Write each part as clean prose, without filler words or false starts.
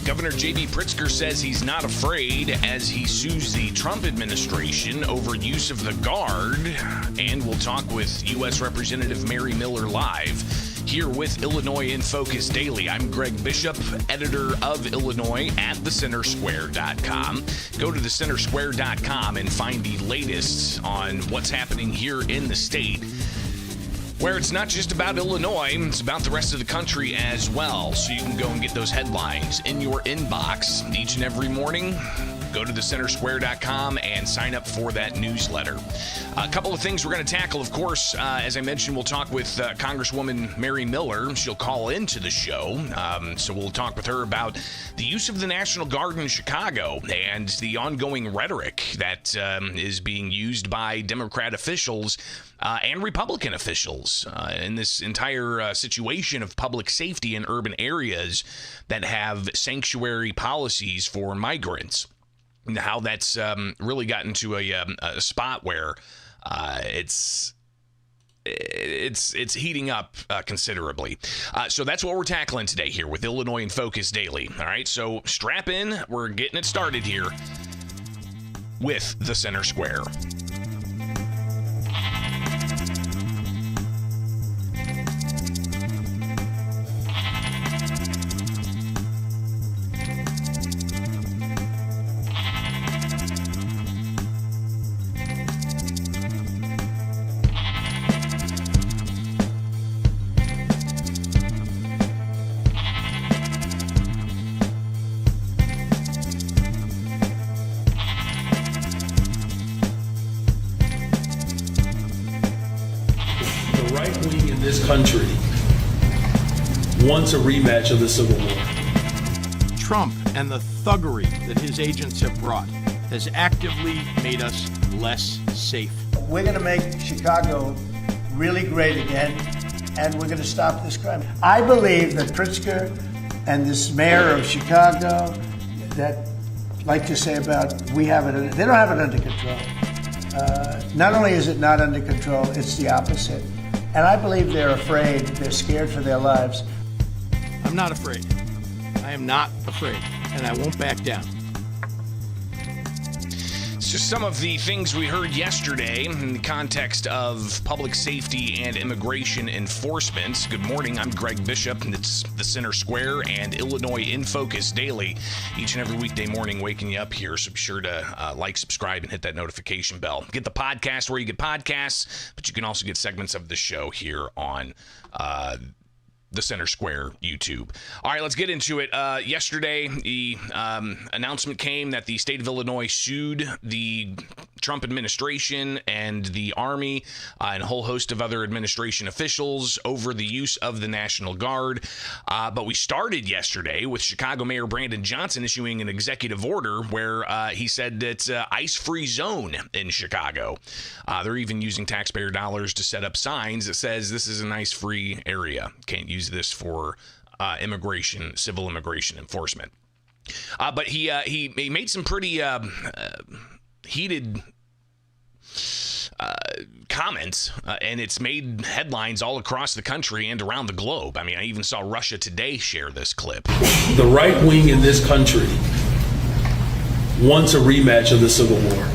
Governor J.B. Pritzker says he's not afraid as he sues the Trump administration over use of the Guard. And we'll talk with U.S. Representative Mary Miller live here with Illinois in Focus Daily. I'm Greg Bishop, editor of Illinois at thecentersquare.com. Go to thecentersquare.com and find the latest on what's happening here in the state, where it's not just about Illinois, it's about the rest of the country as well. So you can go and get those headlines in your inbox each and every morning. Go to thecentersquare.com and sign up for that newsletter. A couple of things we're going to tackle, of course. As I mentioned, we'll talk with Congresswoman Mary Miller. She'll call into the show. So we'll talk with her about the use of the National Guard in Chicago and the ongoing rhetoric that is being used by Democrat officials and Republican officials in this entire situation of public safety in urban areas that have sanctuary policies for migrants. How that's really gotten to a spot where it's heating up considerably. So that's what we're tackling today here with Illinois in Focus Daily. All right, so strap in. We're getting it started here with the Center Square. This country wants a rematch of the Civil War. Trump and the thuggery that his agents have brought has actively made us less safe. We're going to make Chicago really great again, and we're going to stop this crime. I believe that Pritzker and this mayor of Chicago that like to say about they don't have it under control. Not only is it not under control, it's the opposite. And I believe they're afraid, they're scared for their lives. I'm not afraid. I am not afraid, and I won't back down. It's just some of the things we heard yesterday in the context of public safety and immigration enforcement. Good morning, I'm Greg Bishop, and it's the Center Square and Illinois in Focus Daily. Each and every weekday morning, waking you up here, so be sure to like, subscribe, and hit that notification bell. Get the podcast where you get podcasts, but you can also get segments of the show here on the Center Square YouTube. All right, let's get into it. Yesterday, the announcement came that the state of Illinois sued the Trump administration and the Army and a whole host of other administration officials over the use of the National Guard. But we started yesterday with Chicago Mayor Brandon Johnson issuing an executive order where he said it's an ice-free zone in Chicago. They're even using taxpayer dollars to set up signs that says this is an ice-free area. Can't use this for civil immigration enforcement. But he made some pretty heated comments, and it's made headlines all across the country and around the globe. I mean, I even saw Russia Today share this clip. The right wing in this country wants a rematch of the Civil War.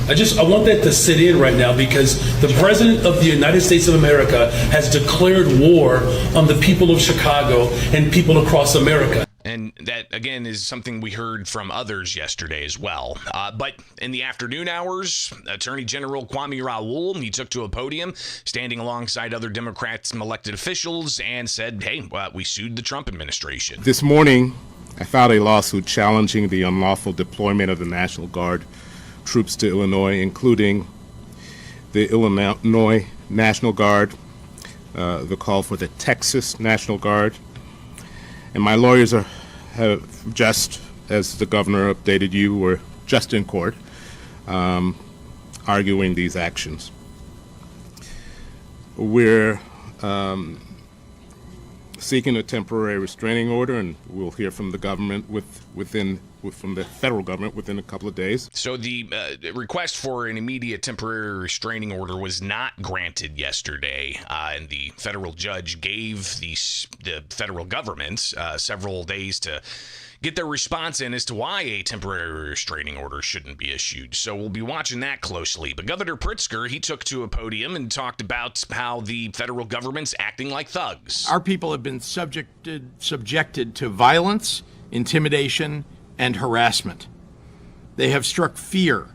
I want that to sit in right now, because the President of the United States of America has declared war on the people of Chicago and people across America. And that, again, is something we heard from others yesterday as well. But in the afternoon hours, Attorney General Kwame Raoul, he took to a podium, standing alongside other Democrats and elected officials, and said, hey, we sued the Trump administration. This morning, I filed a lawsuit challenging the unlawful deployment of the National Guard troops to Illinois, including the Illinois National Guard, the call for the Texas National Guard. And my lawyers have just, as the governor updated you, were just in court arguing these actions. We're seeking a temporary restraining order, and we'll hear from the government from the federal government within a couple of days. So the request for an immediate temporary restraining order was not granted yesterday, and the federal judge gave the federal government several days to get their response in as to why a temporary restraining order shouldn't be issued. So we'll be watching that closely. But Governor Pritzker, he took to a podium and talked about how the federal government's acting like thugs. Our people have been subjected to violence, intimidation, and harassment. They have struck fear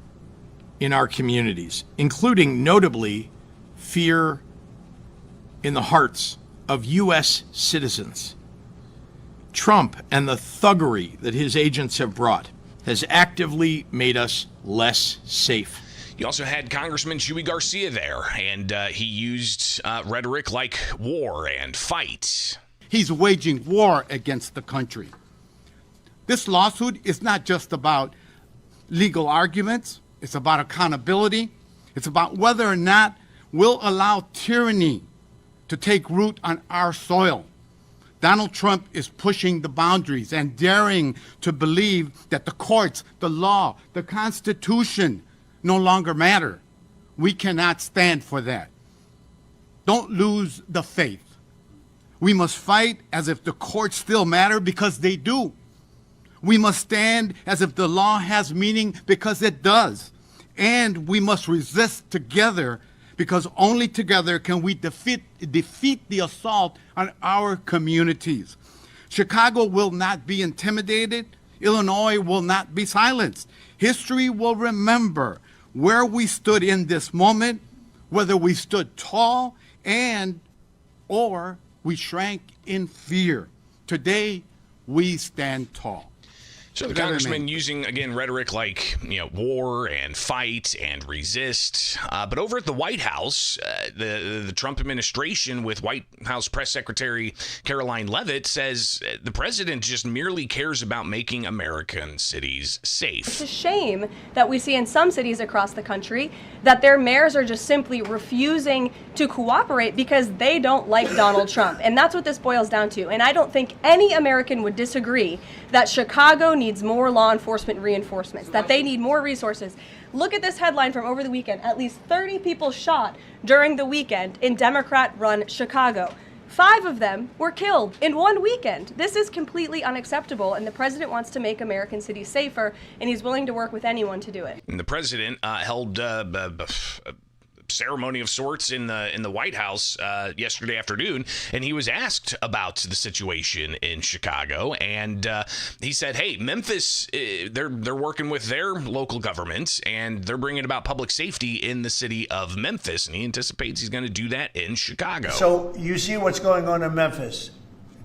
in our communities, including notably fear in the hearts of U.S. citizens. Trump and the thuggery that his agents have brought has actively made us less safe. You also had Congressman Chuy Garcia there, and he used rhetoric like war and fight. He's waging war against the country. This lawsuit is not just about legal arguments. It's about accountability. It's about whether or not we'll allow tyranny to take root on our soil. Donald Trump is pushing the boundaries and daring to believe that the courts, the law, the Constitution no longer matter. We cannot stand for that. Don't lose the faith. We must fight as if the courts still matter, because they do. We must stand as if the law has meaning, because it does. And we must resist together, because only together can we defeat the assault on our communities. Chicago will not be intimidated. Illinois will not be silenced. History will remember where we stood in this moment, whether we stood tall or we shrank in fear. Today, we stand tall. So the congressman using, again, rhetoric like, war and fight and resist. But over at the White House, the Trump administration with White House Press Secretary Caroline Leavitt says the president just merely cares about making American cities safe. It's a shame that we see in some cities across the country that their mayors are just simply refusing to cooperate because they don't like Donald Trump. And that's what this boils down to. And I don't think any American would disagree that Chicago needs more law enforcement reinforcements, that they need more resources. Look at this headline from over the weekend. At least 30 people shot during the weekend in Democrat-run Chicago. 5 of them were killed in one weekend. This is completely unacceptable, and the president wants to make American cities safer, and he's willing to work with anyone to do it. And the president held a ceremony of sorts in the White House yesterday afternoon, and he was asked about the situation in Chicago, and he said, hey, Memphis, they're working with their local governments, and they're bringing about public safety in the city of Memphis, and he anticipates he's going to do that in Chicago. So you see what's going on in Memphis.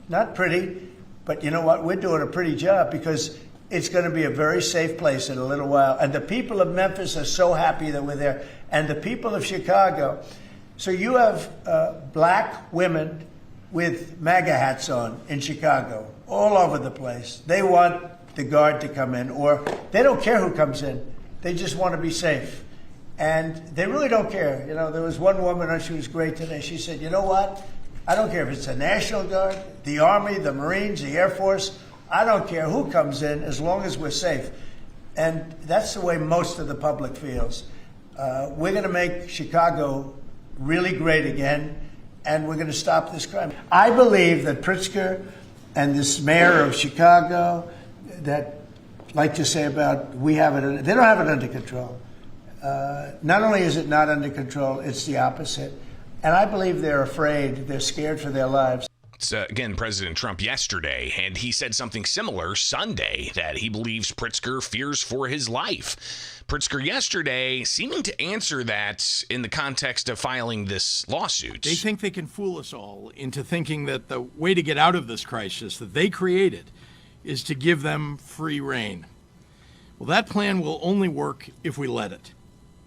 Not pretty, but you know what? We're doing a pretty job, because it's going to be a very safe place in a little while. And the people of Memphis are so happy that we're there. And the people of Chicago. So you have black women with MAGA hats on in Chicago, all over the place. They want the guard to come in, or they don't care who comes in. They just want to be safe. And they really don't care. There was one woman, and she was great today. She said, you know what? I don't care if it's the National Guard, the Army, the Marines, the Air Force. I don't care who comes in, as long as we're safe. And that's the way most of the public feels. We're going to make Chicago really great again, and we're going to stop this crime. I believe that Pritzker and this mayor of Chicago that like to say about they don't have it under control. Not only is it not under control, it's the opposite. And I believe they're afraid, they're scared for their lives. It's, again, President Trump yesterday, and he said something similar Sunday, that he believes Pritzker fears for his life. Pritzker yesterday seeming to answer that in the context of filing this lawsuit. They think they can fool us all into thinking that the way to get out of this crisis that they created is to give them free rein. Well, Well, that plan will only work if we let it.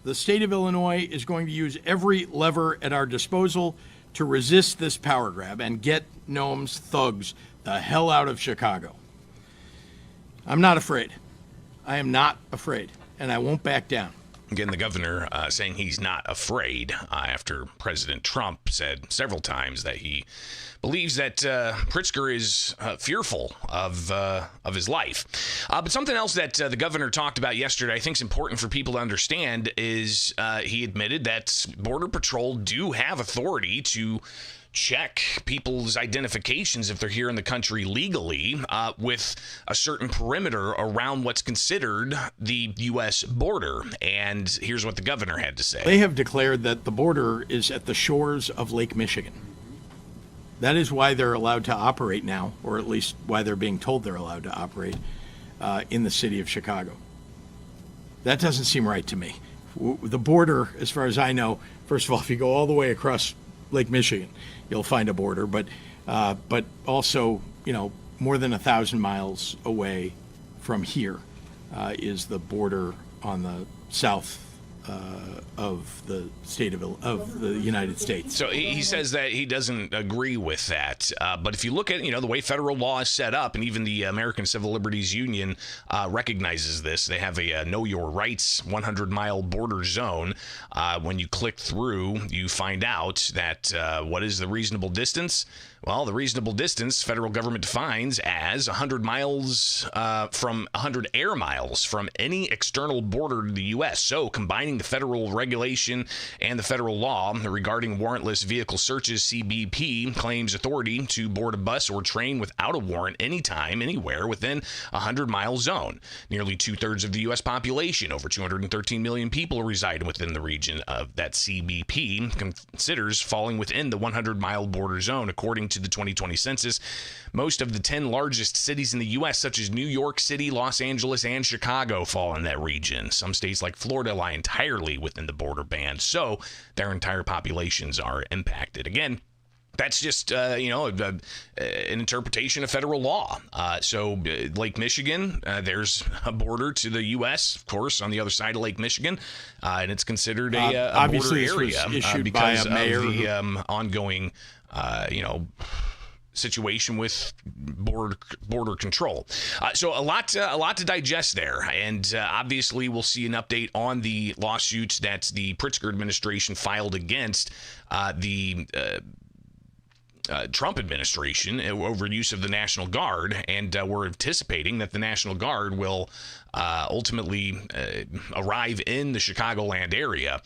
The state of Illinois is going to use every lever at our disposal to resist this power grab and get Noam's thugs the hell out of Chicago. I'm not afraid. I am not afraid, and I won't back down. Again, the governor saying he's not afraid after President Trump said several times that he believes that Pritzker is fearful of his life. But something else that the governor talked about yesterday I think is important for people to understand is he admitted that Border Patrol do have authority to check people's identifications if they're here in the country legally with a certain perimeter around what's considered the U.S. border. And here's what the governor had to say. They have declared that the border is at the shores of Lake Michigan. That is why they're allowed to operate now, or at least why they're being told they're allowed to operate in the city of Chicago. That doesn't seem right to me. The border, as far as I know, first of all, if you go all the way across Lake Michigan, you'll find a border, but also, more than 1,000 miles away from here is the border on the south of the state of the United States. So he says that he doesn't agree with that. But if you look at, the way federal law is set up, and even the American Civil Liberties Union recognizes this, they have a Know Your Rights 100-mile border zone. When you click through, you find out that what is the reasonable distance? Well, the reasonable distance federal government defines as 100 miles from 100 air miles from any external border to the U.S. So combining the federal regulation and the federal law regarding warrantless vehicle searches, CBP claims authority to board a bus or train without a warrant anytime, anywhere within a 100-mile zone. Nearly two-thirds of the U.S. population, over 213 million people, reside within the region of that CBP considers falling within the 100-mile border zone, according to the 2020 census. Most of the 10 largest cities in the U.S., such as New York City, Los Angeles, and Chicago, fall in that region. Some states like Florida lie entirely within the border band, so their entire populations are impacted. Again, that's just, an interpretation of federal law. So Lake Michigan, there's a border to the U.S., of course, on the other side of Lake Michigan, and it's considered a obviously border area this was issued because by a mayor of the ongoing, situation with border control. So a lot to digest there, and obviously we'll see an update on the lawsuits that the Pritzker administration filed against the Trump administration over use of the National Guard, and we're anticipating that the National Guard will ultimately arrive in the Chicagoland area,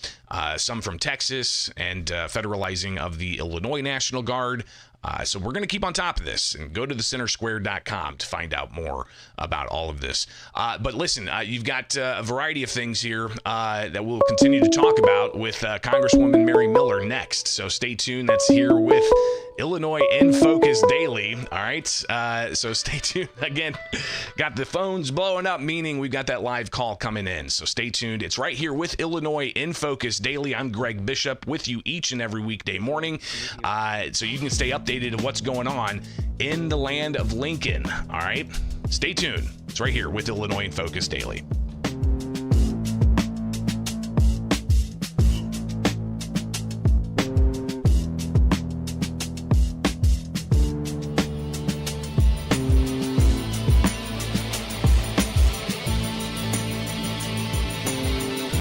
some from Texas, and federalizing of the Illinois National Guard. So we're going to keep on top of this and go to thecentersquare.com to find out more about all of this. But listen, you've got a variety of things here that we'll continue to talk about with Congresswoman Mary Miller next. So stay tuned. That's here with Illinois in Focus Daily. All right. So stay tuned. Again, got the phones blowing up, meaning we've got that live call coming in. So stay tuned. It's right here with Illinois in Focus Daily. I'm Greg Bishop with you each and every weekday morning. So you can stay updated of what's going on in the land of Lincoln. All right. Stay tuned. It's right here with Illinois in Focus Daily.